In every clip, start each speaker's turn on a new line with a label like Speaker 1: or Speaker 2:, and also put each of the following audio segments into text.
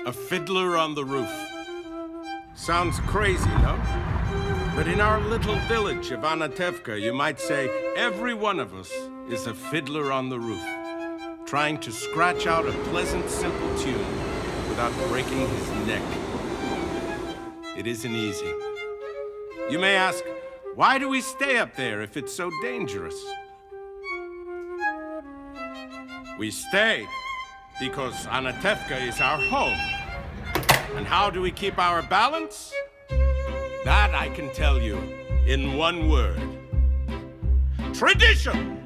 Speaker 1: A fiddler on the roof. Sounds crazy, no? But in our little village of Anatevka, you might say every one of us is a fiddler on the roof, trying to scratch out a pleasant, simple tune without breaking his neck. It isn't easy. You may ask, why do we stay up there if it's so dangerous? We stay because Anatevka is our home. And how do we keep our balance? That I can tell you in one word. Tradition!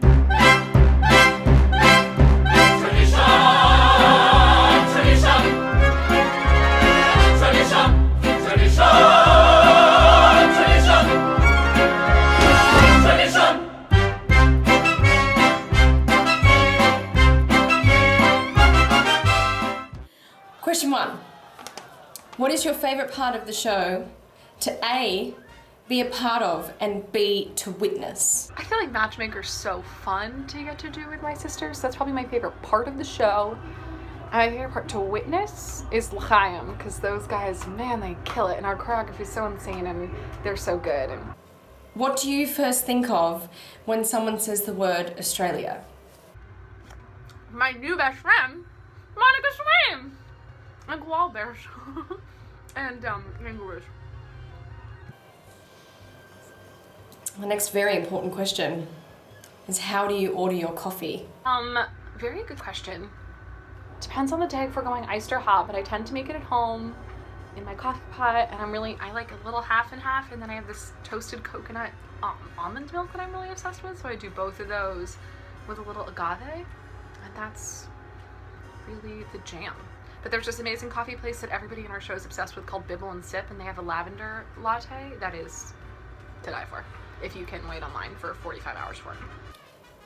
Speaker 2: Question 1. What is your favourite part of the show to A, be a part of, and B, to witness?
Speaker 3: I feel like Matchmaker's so fun to get to do with my sisters. That's probably my favorite part of the show. And my favorite part to witness is L'chaim, because those guys, man, they kill it. And our choreography is so insane and they're so good. And
Speaker 2: what do you first think of when someone says the word Australia?
Speaker 3: my new best friend, Monica Swayne, and koala bears, and kangaroos.
Speaker 2: The next very important question is, how do you order your coffee?
Speaker 3: Very good question. Depends on the day if we're going iced or hot, but I tend to make it at home in my coffee pot, and I like a little half and half, and then I have this toasted coconut almond milk that I'm really obsessed with, so I do both of those with a little agave, and that's really the jam. But there's this amazing coffee place that everybody in our show is obsessed with called Bibble and Sip, and they have a lavender latte that is to die for, if you can wait online for 45 hours for it.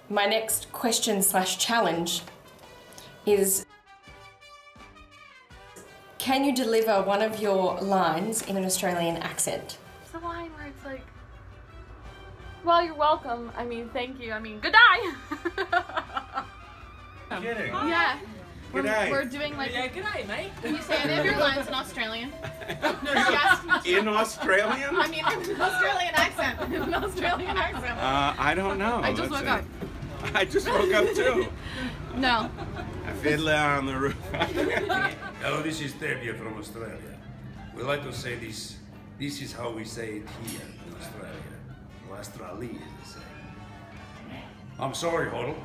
Speaker 2: My next question/challenge is, can you deliver one of your lines in an Australian accent?
Speaker 3: It's the line where it's like, well, you're welcome. I mean, thank you. I mean, good day.
Speaker 4: Kidding?
Speaker 3: Yeah.
Speaker 4: Good day.
Speaker 3: We're doing like.
Speaker 4: Yeah, good day, mate.
Speaker 5: Can you say any of your lines in Australian?
Speaker 1: In Australian?
Speaker 5: I mean, an Australian accent. An Australian accent.
Speaker 1: I don't know.
Speaker 5: I just woke up.
Speaker 1: I just woke up too.
Speaker 5: No.
Speaker 1: A fiddler on the roof.
Speaker 4: Hello, this is Debbie from Australia. We like to say this. This is how we say it here in Australia. Or Australia, they say. I'm sorry, Hodel.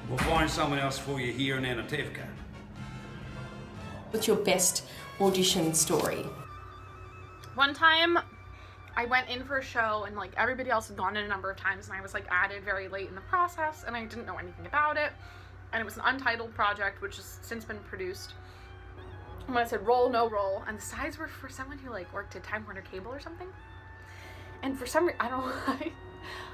Speaker 4: We'll find someone else for you here in Anatevka.
Speaker 2: What's your best audition story?
Speaker 3: One time, I went in for a show and like everybody else had gone in a number of times, and I was like added very late in the process, and I didn't know anything about it. And it was an untitled project, which has since been produced. And when I said roll, no roll, and the sides were for someone who like worked at Time Warner Cable or something. And for some reason, I don't know why,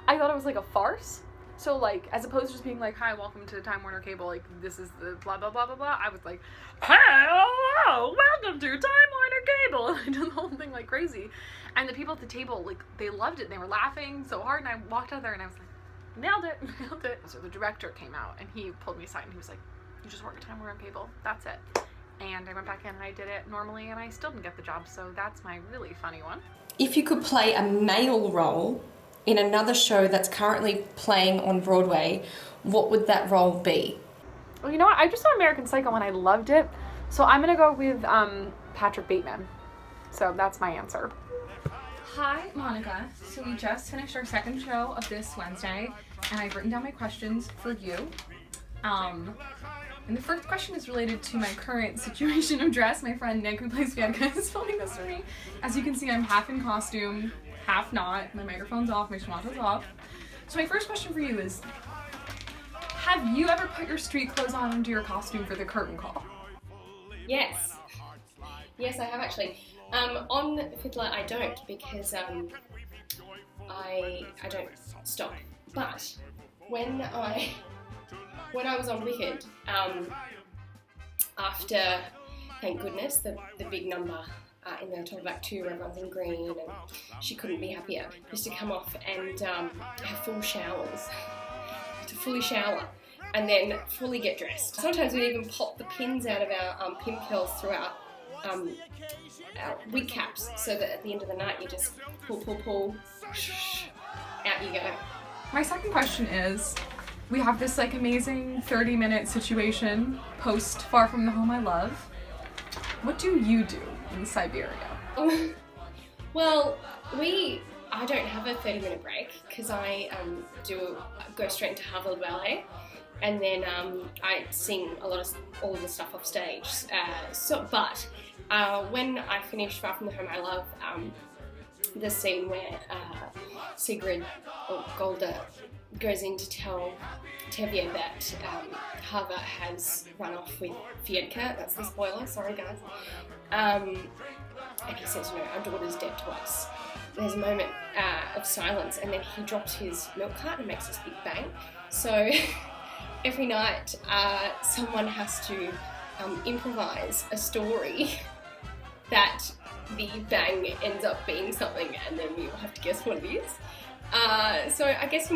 Speaker 3: I thought it was like a farce. So like, as opposed to just being like, hi, welcome to Time Warner Cable, like this is the blah, blah, blah, blah, blah, I was like, hello, welcome to Time Warner Cable. And I did the whole thing like crazy. And the people at the table, like, they loved it. They were laughing so hard, and I walked out there and I was like, nailed it. So the director came out and he pulled me aside and he was like, you just work at Time Warner Cable, that's it. And I went back in and I did it normally, and I still didn't get the job, so that's my really funny one.
Speaker 2: If you could play a male role in another show that's currently playing on Broadway, what would that role be?
Speaker 3: Well, you know what? I just saw American Psycho and I loved it, so I'm gonna go with Patrick Bateman. So that's my answer.
Speaker 6: Hi, Monica. So we just finished our second show of this Wednesday, and I've written down my questions for you. And the first question is related to my current situation of dress. My friend Nick, who plays Bianca, is filming this for me. As you can see, I'm half in costume, half not. My microphone's off, my schmata's off. So my first question for you is, have you ever put your street clothes on under your costume for the curtain call?
Speaker 2: Yes. Yes, I have actually. On Fiddler, I don't, because I don't stop. But when I was on Wicked, after, thank goodness, the big number in the top of Act 2 where everyone's in green and she couldn't be happier, used to come off and have full showers, to fully shower and then fully get dressed. Sometimes we even pop the pins out of our pin curls through our wig caps, so that at the end of the night you just pull, out you go.
Speaker 6: My second question is, we have this like amazing 30-minute situation post Far From the Home I Love. What do you do in Siberia?
Speaker 2: Well, I don't have a 30-minute break because I go straight into Hodel ballet, and then I sing all of the stuff off stage. But when I finish Far From the Home I Love, the scene where Sigrid or Golda goes in to tell Tevye that Hava has run off with Fiedka. That's the spoiler, sorry guys. And he says, our daughter's dead to us. There's a moment of silence, and then he drops his milk cart and makes this big bang. So every night someone has to improvise a story that the bang ends up being something, and then we all have to guess what it is. So I guess,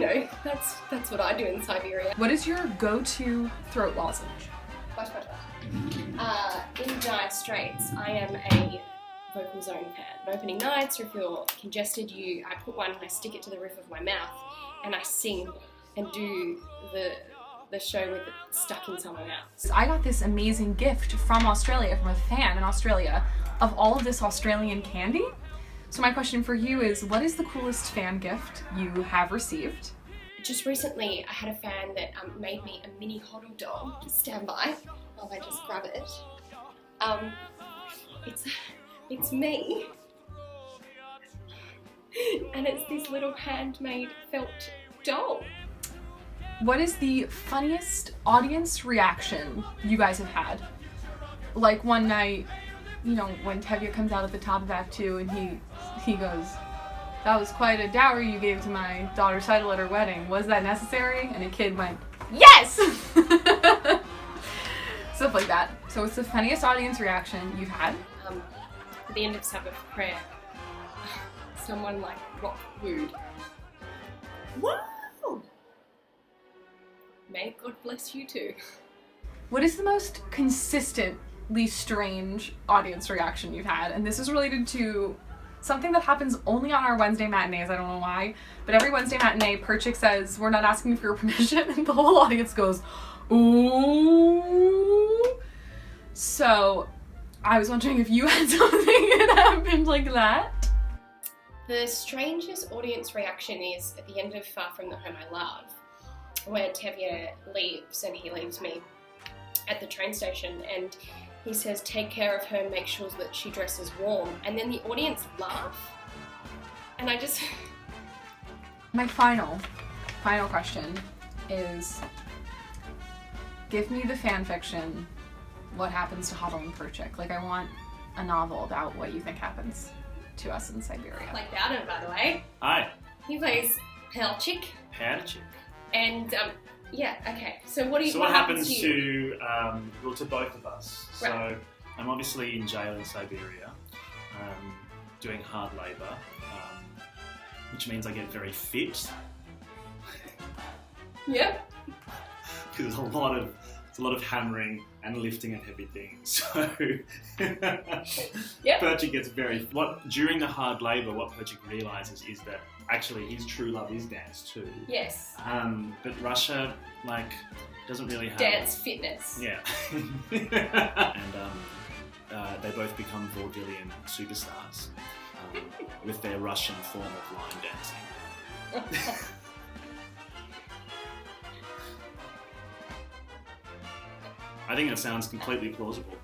Speaker 2: that's what I do in Siberia.
Speaker 6: What is your go-to throat lozenge?
Speaker 2: In Dire Straits, I am a vocal zone fan. Opening nights, or if you're congested, I put one and I stick it to the roof of my mouth, and I sing and do the show with it stuck inside my mouth.
Speaker 6: I got this amazing gift from Australia, from a fan in Australia, of all of this Australian candy. So my question for you is, what is the coolest fan gift you have received?
Speaker 2: Just recently, I had a fan that made me a mini Hodel doll. Stand by while I just grab it. It's me. And it's this little handmade felt doll.
Speaker 6: What is the funniest audience reaction you guys have had? Like one night, when Tevye comes out at the top of Act 2 and he goes, "That was quite a dowry you gave to my daughter's Hodel at her wedding. Was that necessary?" And a kid went, "Yes!" Stuff like that. So what's the funniest audience reaction you've had?
Speaker 2: At the end of Sabbath prayer, someone rock wooed. Wow! May God bless you too.
Speaker 6: What is the most consistently strange audience reaction you've had? And this is related to something that happens only on our Wednesday matinees. I don't know why, but every Wednesday matinee, Perchik says, "We're not asking for your permission," and the whole audience goes, "Ooh." So I was wondering if you had something that happened like that.
Speaker 2: The strangest audience reaction is at the end of Far From the Home I Love, where Tevye leaves, and he leaves me at the train station, and he says, "Take care of her, make sure that she dresses warm," and then the audience laugh, and I just...
Speaker 6: My final question is, give me the fan fiction, what happens to Hodel and Perchik. Like, I want a novel about what you think happens to us in Siberia.
Speaker 2: Like Bowden, by the way.
Speaker 7: Hi.
Speaker 2: He plays Perchik.
Speaker 7: Perchik.
Speaker 2: And, yeah, okay. So what
Speaker 7: happens
Speaker 2: to you?
Speaker 7: to both of us.
Speaker 2: Right.
Speaker 7: So I'm obviously in jail in Siberia, doing hard labour, which means I get very fit.
Speaker 2: Yep.
Speaker 7: Because there's a lot of hammering and lifting of heavy things. So
Speaker 2: Yep.
Speaker 7: Perchik gets during the hard labour, what Perchik realises is that actually his true love is dance too.
Speaker 2: Yes.
Speaker 7: But Russia, doesn't really have...
Speaker 2: Dance fitness.
Speaker 7: Yeah. And they both become vaudevillian superstars with their Russian form of line dancing. I think that sounds completely plausible.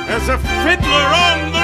Speaker 1: There's a fiddler on the